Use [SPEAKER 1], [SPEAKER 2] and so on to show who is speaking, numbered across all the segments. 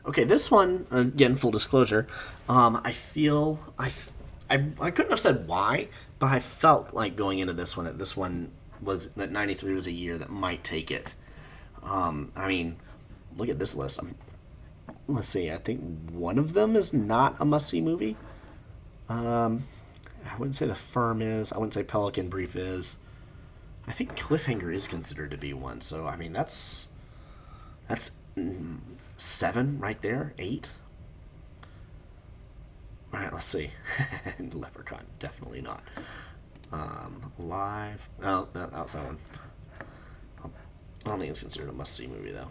[SPEAKER 1] Okay, this one again, full disclosure. I feel I couldn't have said why, but I felt like going into this one that this one was that '93 was a year that might take it. I mean, look at this list. Let's see. I think one of them is not a must see movie. I wouldn't say The Firm is. I wouldn't say Pelican Brief is. I think Cliffhanger is considered to be one. So I mean, that's seven right there. Eight. All right, let's see. Leprechaun, definitely not. Live. Oh, that was that one. I don't think it's considered a must-see movie though.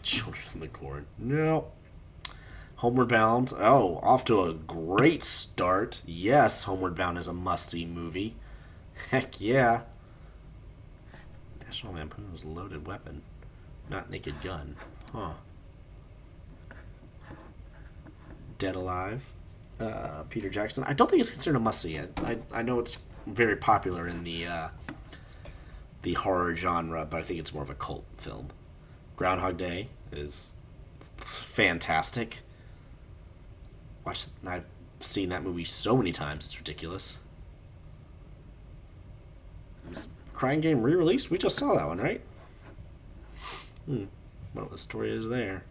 [SPEAKER 1] Children of the Corn. No. Homeward Bound. Oh, off to a great start. Yes, Homeward Bound is a must-see movie. Heck yeah. National Lampoon's Loaded Weapon, not Naked Gun. Huh. Dead Alive. Peter Jackson. I don't think it's considered a must-see. I know it's very popular in the horror genre, but I think it's more of a cult film. Groundhog Day is fantastic. I've seen that movie so many times, it's ridiculous. Crying Game re-released? We just saw that one, right? What the story is there?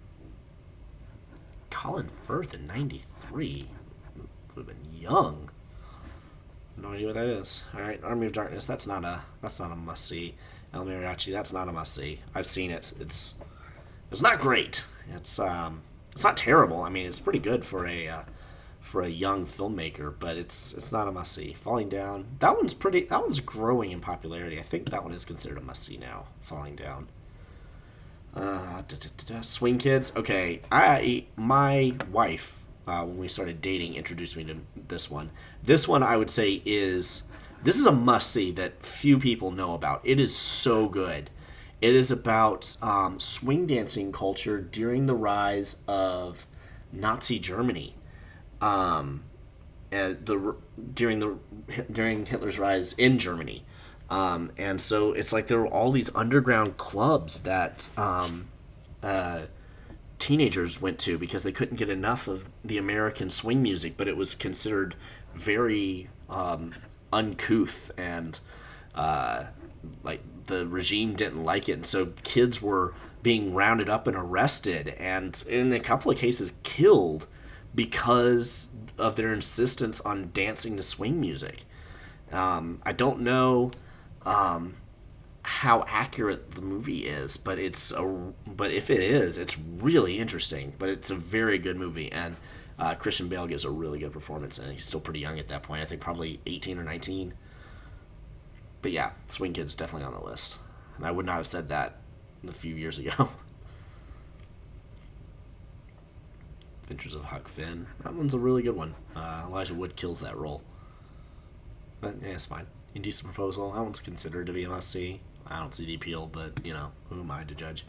[SPEAKER 1] Colin Firth in '93 would have been young. No idea what that is. All right, Army of Darkness. That's not a must see. El Mariachi. That's not a must see. I've seen it. It's not great. It's not terrible. I mean, it's pretty good for a young filmmaker, but it's not a must see. Falling Down. That one's pretty. That one's growing in popularity. I think that one is considered a must see now. Falling Down. Swing Kids. Okay, my wife when we started dating introduced me to this one. This one I would say this is a must see that few people know about. It is so good. It is about swing dancing culture during the rise of Nazi Germany. And during Hitler's rise in Germany. And so it's like there were all these underground clubs that teenagers went to because they couldn't get enough of the American swing music, but it was considered very uncouth and like the regime didn't like it. And so kids were being rounded up and arrested and in a couple of cases killed because of their insistence on dancing to swing music. I don't know how accurate the movie is, but if it is, it's really interesting. But it's a very good movie, and Christian Bale gives a really good performance, and he's still pretty young at that point. I think probably 18 or 19. But yeah, Swing Kids definitely on the list, and I would not have said that a few years ago. Adventures of Huck Finn. That one's a really good one. Elijah Wood kills that role. But yeah, it's fine. Indecent Proposal. That one's considered to be a must see. I don't see the appeal, but who am I to judge?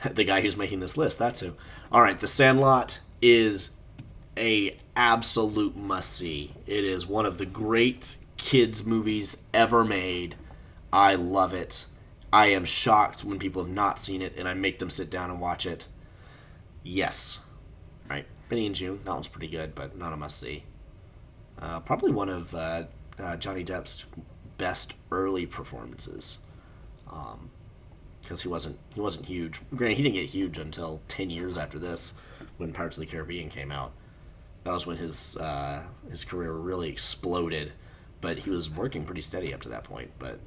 [SPEAKER 1] The guy who's making this list, that's who. All right, The Sandlot is a absolute must see. It is one of the great kids movies ever made. I love it. I am shocked when people have not seen it, and I make them sit down and watch it. Yes. All right, Benny and June. That one's pretty good, but not a must see. Probably one of Johnny Depp's best early performances, because he wasn't huge. Granted, he didn't get huge until 10 years after this, when Pirates of the Caribbean came out. That was when his career really exploded, but he was working pretty steady up to that point. But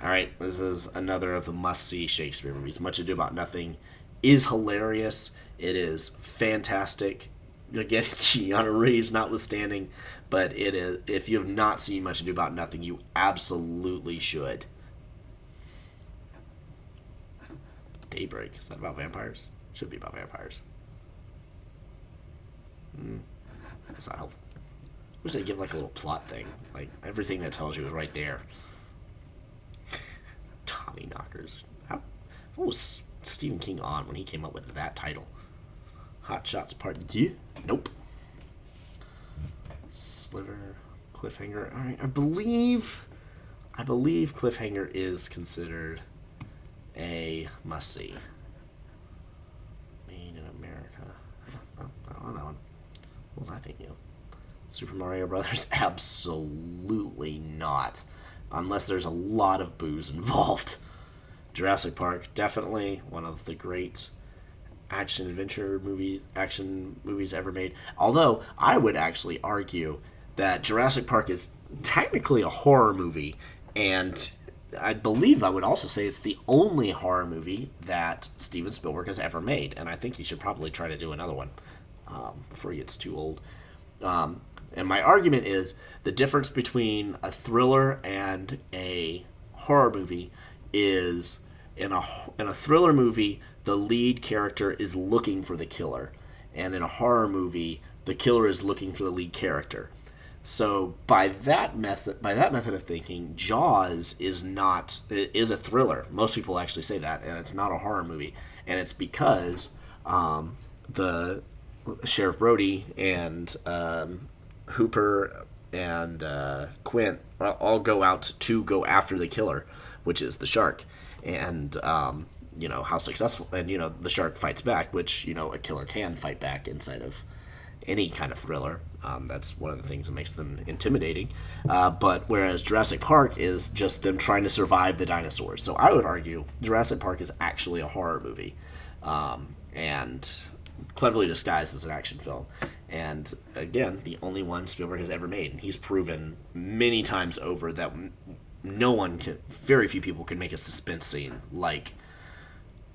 [SPEAKER 1] all right, this is another of the must-see Shakespeare movies. Much Ado About Nothing is hilarious. It is fantastic. Again, Keanu Reeves notwithstanding, but it is. If you have not seen Much Ado About Nothing, you absolutely should. Daybreak. Is that about vampires? Should be about vampires. That's not helpful. I wish they give like a little plot thing. Like everything that tells you is right there. Tommy Knockers. What was Stephen King on when he came up with that title? Hot Shots Part 2? Nope. Sliver, Cliffhanger. All right, I believe Cliffhanger is considered a must see. Made in America. Oh, I don't know that one. What was I thinking of? Super Mario Brothers? Absolutely not. Unless there's a lot of booze involved. Jurassic Park, definitely one of the great action movies ever made. Although I would actually argue that Jurassic Park is technically a horror movie, and I believe I would also say it's the only horror movie that Steven Spielberg has ever made, and I think he should probably try to do another one before he gets too old. And my argument is the difference between a thriller and a horror movie is in a thriller movie, the lead character is looking for the killer, and in a horror movie, the killer is looking for the lead character. So by that method of thinking, Jaws is a thriller. Most people actually say that, and it's not a horror movie, and it's because the Sheriff Brody and Hooper and Quint all go out to go after the killer, which is the shark, and how successful, and the shark fights back, which a killer can fight back inside of any kind of thriller. That's one of the things that makes them intimidating. But whereas Jurassic Park is just them trying to survive the dinosaurs. So I would argue Jurassic Park is actually a horror movie, and cleverly disguised as an action film. And again, the only one Spielberg has ever made. And he's proven many times over that very few people can make a suspense scene like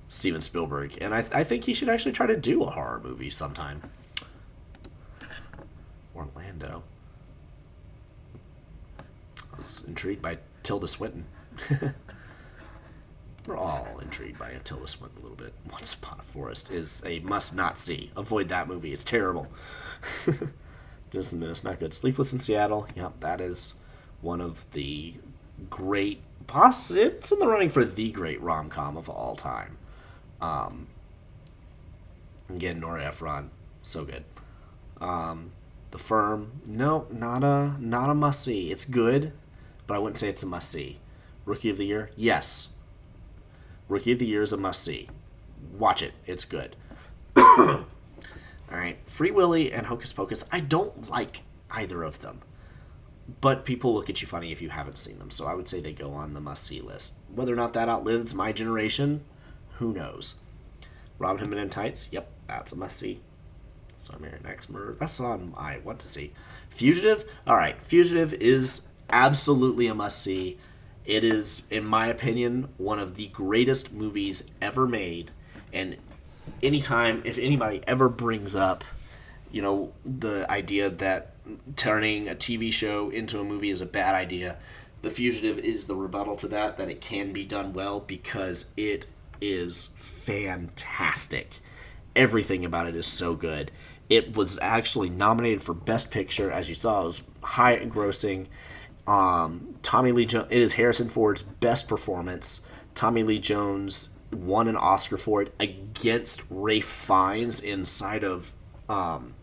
[SPEAKER 1] Steven Spielberg. And I think he should actually try to do a horror movie sometime. Orlando. I was intrigued by Tilda Swinton. We're all intrigued by Tilda Swinton a little bit. Once Upon a Forest is a must-not see. Avoid that movie. It's terrible. It's not good. Sleepless in Seattle. Yep, that is one of the great... It's in the running for the great rom-com of all time. Again, Nora Ephron. So good. The Firm. No, not a must-see. It's good, but I wouldn't say it's a must-see. Rookie of the Year? Yes. Rookie of the Year is a must-see. Watch it. It's good. All right. Free Willy and Hocus Pocus. I don't like either of them, but people look at you funny if you haven't seen them, so I would say they go on the must-see list. Whether or not that outlives my generation, who knows? Robin Hood Men in Tights? Yep, that's a must-see. So I Married an Axe Murderer. That's on I want to see. Fugitive? Alright, Fugitive is absolutely a must-see. It is, in my opinion, one of the greatest movies ever made. And anytime, if anybody ever brings up, the idea that turning a TV show into a movie is a bad idea, The Fugitive is the rebuttal to that it can be done well, because it is fantastic. Everything about it is so good. It was actually nominated for Best Picture. As you saw, it was high grossing. Tommy Lee Jones, it is Harrison Ford's best performance. Tommy Lee Jones won an Oscar for it against Ralph Fiennes inside of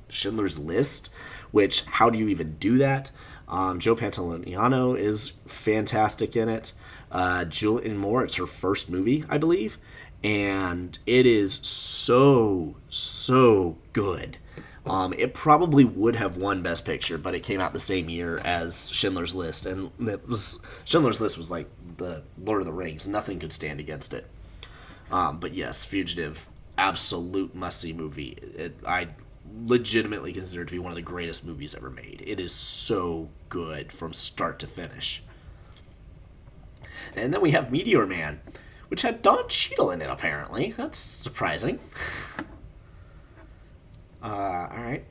[SPEAKER 1] Schindler's List, which, how do you even do that? Joe Pantoliano is fantastic in it. Julianne Moore, it's her first movie, I believe, and it is so good. It probably would have won Best Picture, but it came out the same year as Schindler's List, and Schindler's List was like the Lord of the Rings. Nothing could stand against it. But yes, Fugitive, absolute must-see movie. I legitimately consider it to be one of the greatest movies ever made. It is so good from start to finish. And then we have Meteor Man, which had Don Cheadle in it, apparently. That's surprising. Alright.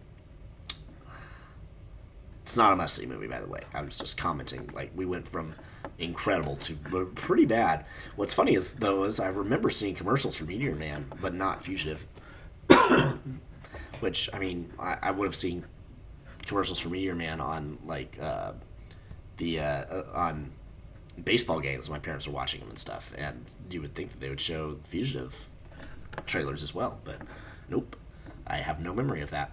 [SPEAKER 1] It's not a must-see movie, by the way. I was just commenting. Like, we went from incredible to pretty bad. What's funny is I remember seeing commercials for Meteor Man, but not Fugitive. Which, I mean, I would have seen commercials for Meteor Man on, like, on baseball games. My parents were watching them and stuff, and you would think that they would show Fugitive trailers as well, but nope. I have no memory of that.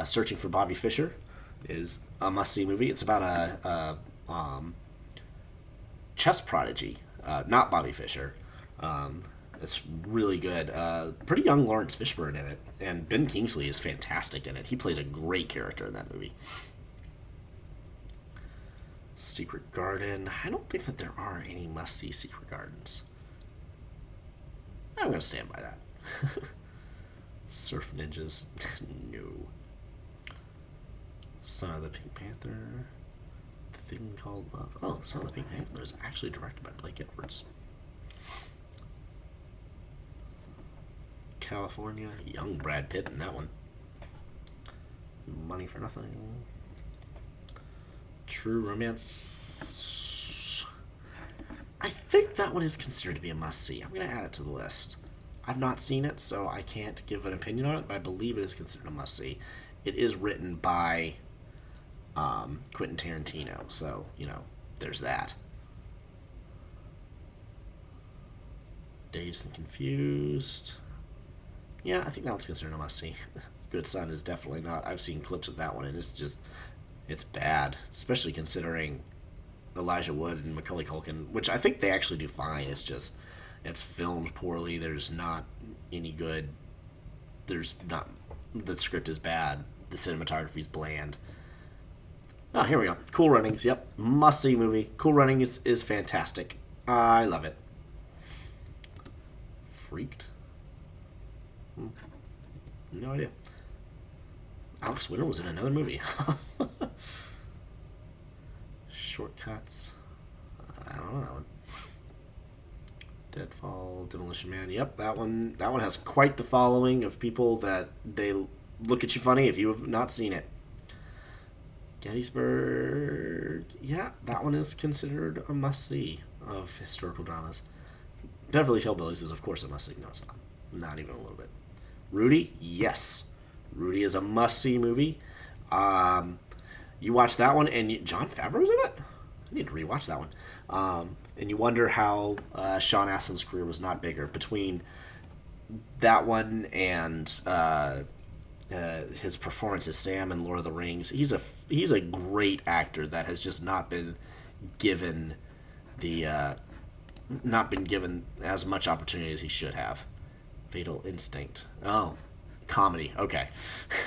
[SPEAKER 1] Searching for Bobby Fischer is a must-see movie. It's about a chess prodigy, not Bobby Fischer, It's really good. Pretty young Lawrence Fishburne in it, and Ben Kingsley is fantastic in it. He plays a great character in that movie. Secret Garden. I don't think that there are any must-see Secret Gardens. I'm gonna stand by that. Surf Ninjas. No. Son of the Pink Panther. The Thing Called Love. Oh, Son of the Pink Panther is actually directed by Blake Edwards. California. Young Brad Pitt in that one. Money for Nothing. True Romance. I think that one is considered to be a must-see. I'm going to add it to the list. I've not seen it, so I can't give an opinion on it, but I believe it is considered a must-see. It is written by Quentin Tarantino, so, there's that. Dazed and Confused. Yeah, I think that one's considered a must-see. Good Son is definitely not. I've seen clips of that one, and it's bad, especially considering Elijah Wood and Macaulay Culkin, which I think they actually do fine. It's filmed poorly. There's not any good. The script is bad. The cinematography's bland. Oh, here we go. Cool Runnings. Yep, must-see movie. Cool Runnings is fantastic. I love it. Freaked. No idea. Alex Winter was in another movie. Shortcuts. I don't know that one. Deadfall, Demolition Man. Yep, that one. That one has quite the following of people that they look at you funny if you have not seen it. Gettysburg. Yeah, that one is considered a must-see of historical dramas. Beverly Hillbillies is, of course, a must-see. No, it's not. Not even a little bit. Rudy, yes. Rudy is a must-see movie. You watch that one, and Jon Favreau's in it? I need to rewatch that one. And you wonder how Sean Astin's career was not bigger between that one and his performance as Sam in Lord of the Rings. He's a great actor that has just not been given as much opportunity as he should have. Fatal Instinct. Oh, comedy. Okay.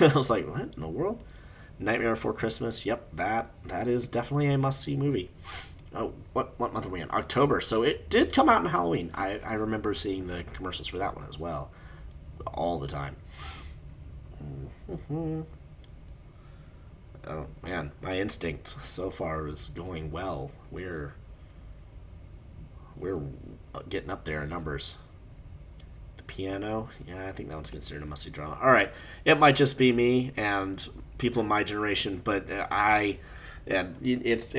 [SPEAKER 1] I was like, what in the world? Nightmare Before Christmas. Yep, that is definitely a must-see movie. Oh, what month are we in? October. So it did come out in Halloween. I remember seeing the commercials for that one as well. All the time. Oh, man. My instinct so far is going well. We're getting up there in numbers. The Piano. Yeah, I think that one's considered a must-see drama. All right. It might just be me and people in my generation, but it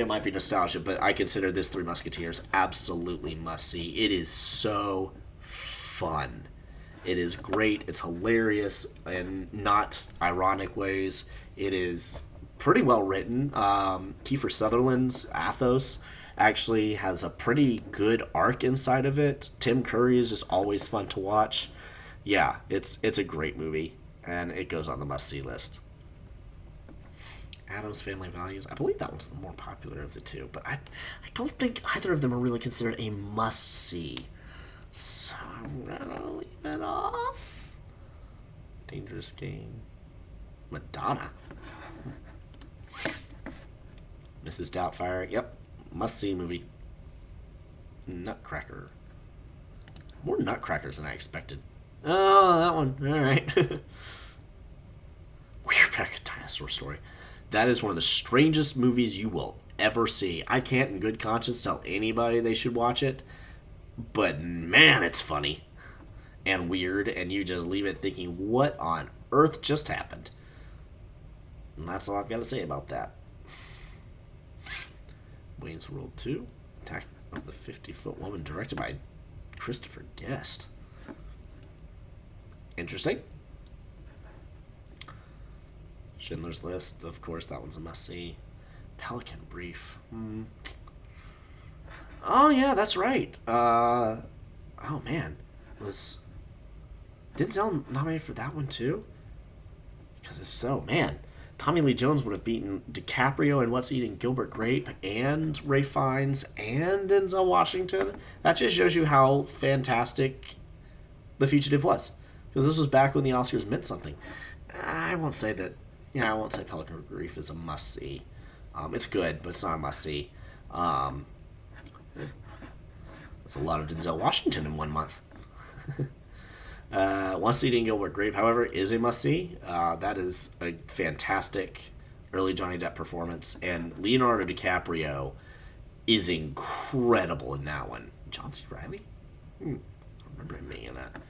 [SPEAKER 1] might be nostalgia, but I consider this Three Musketeers absolutely must-see. It is so fun. It is great. It's hilarious in not ironic ways. It is pretty well written. Kiefer Sutherland's Athos actually has a pretty good arc inside of it. Tim Curry is just always fun to watch. Yeah, it's a great movie, and it goes on the must-see list. Addams Family Values. I believe that one's the more popular of the two, but I don't think either of them are really considered a must-see. So I'm gonna leave it off. Dangerous Game. Madonna. Mrs. Doubtfire. Yep. Must-see movie. Nutcracker. More Nutcrackers than I expected. Oh, that one. All right. Where's Dinosaur Story? That is one of the strangest movies you will ever see. I can't in good conscience tell anybody they should watch it, but man, it's funny and weird, and you just leave it thinking, what on earth just happened? And that's all I've got to say about that. Wayne's World 2, Attack of the 50-Foot Woman, directed by Christopher Guest. Interesting. Schindler's List, of course, that one's a must-see. Pelican Brief. Oh, yeah, that's right. Oh, man. Was Denzel nominated for that one, too? Because if so, man, Tommy Lee Jones would have beaten DiCaprio and What's Eating Gilbert Grape and Ray Fiennes and Denzel Washington. That just shows you how fantastic The Fugitive was. Because this was back when the Oscars meant something. I won't say that. Yeah, I won't say Pelican Brief is a must see. It's good, but it's not a must see. It's a lot of Denzel Washington in 1 month. Once Eating Gilbert Grape, however, is a must see. That is a fantastic early Johnny Depp performance, and Leonardo DiCaprio is incredible in that one. John C. Reilly? I don't remember him being in that.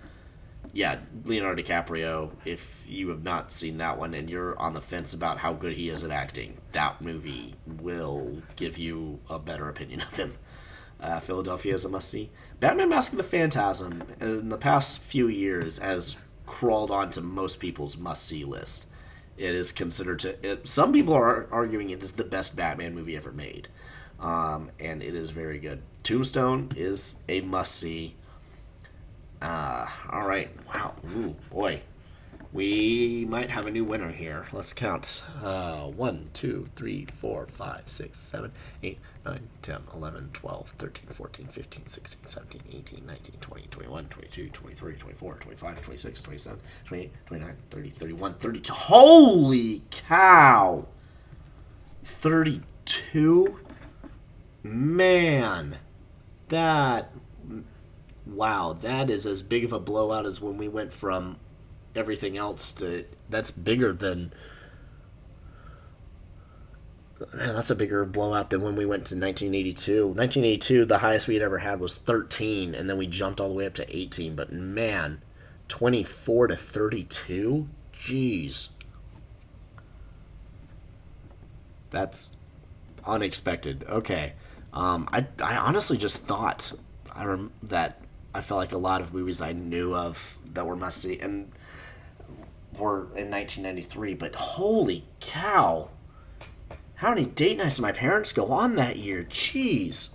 [SPEAKER 1] Yeah, Leonardo DiCaprio, if you have not seen that one and you're on the fence about how good he is at acting, that movie will give you a better opinion of him. Philadelphia is a must-see. Batman Mask of the Phantasm, in the past few years, has crawled onto most people's must-see list. It is considered some people are arguing it is the best Batman movie ever made. And it is very good. Tombstone is a must-see. All right. Wow. Ooh, boy. We might have a new winner here. Let's count. 1, 2, 3, 4, 5, 6, 7, 8, 9, 10, 11, 12, 13, 14, 15, 16, 17, 18, 19, 20, 21, 22, 23, 24, 25, 26, 27, 28, 29, 30, 31, 32. Holy cow! 32? Man. Wow, that is as big of a blowout as when we went from everything else to. That's bigger than. Man, that's a bigger blowout than when we went to 1982. 1982, the highest we had ever had was 13, and then we jumped all the way up to 18. But man, 24 to 32? Jeez. That's unexpected. Okay. I honestly just thought that I felt like a lot of movies I knew of that were must see and were in 1993, but holy cow! How many date nights did my parents go on that year? Jeez,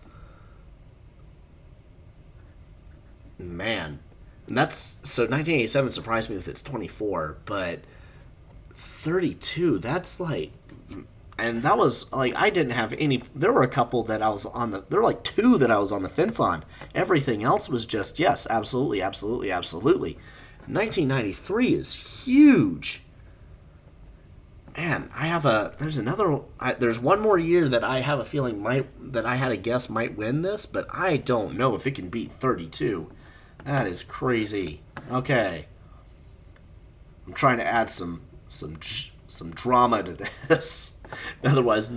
[SPEAKER 1] man, and that's so 1987 surprised me with its 24, but 32. That's like. And that was, like, I didn't have any. There were a couple that I was on the. There were, like, 2 that I was on the fence on. Everything else was just, yes, absolutely, absolutely, absolutely. 1993 is huge. Man, I have a. There's another. There's one more year that I have a feeling that I had a guess might win this, but I don't know if it can beat 32. That is crazy. Okay. I'm trying to add some drama to this. Otherwise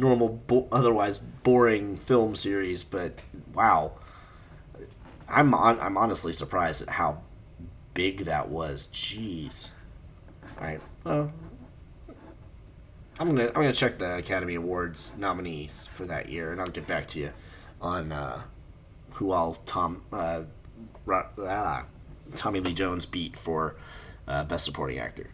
[SPEAKER 1] otherwise boring film series, but wow, I'm honestly surprised at how big that was. Jeez. All right, well, I'm gonna check the Academy Awards nominees for that year, and I'll get back to you on who all Tommy Lee Jones beat for Best Supporting Actor.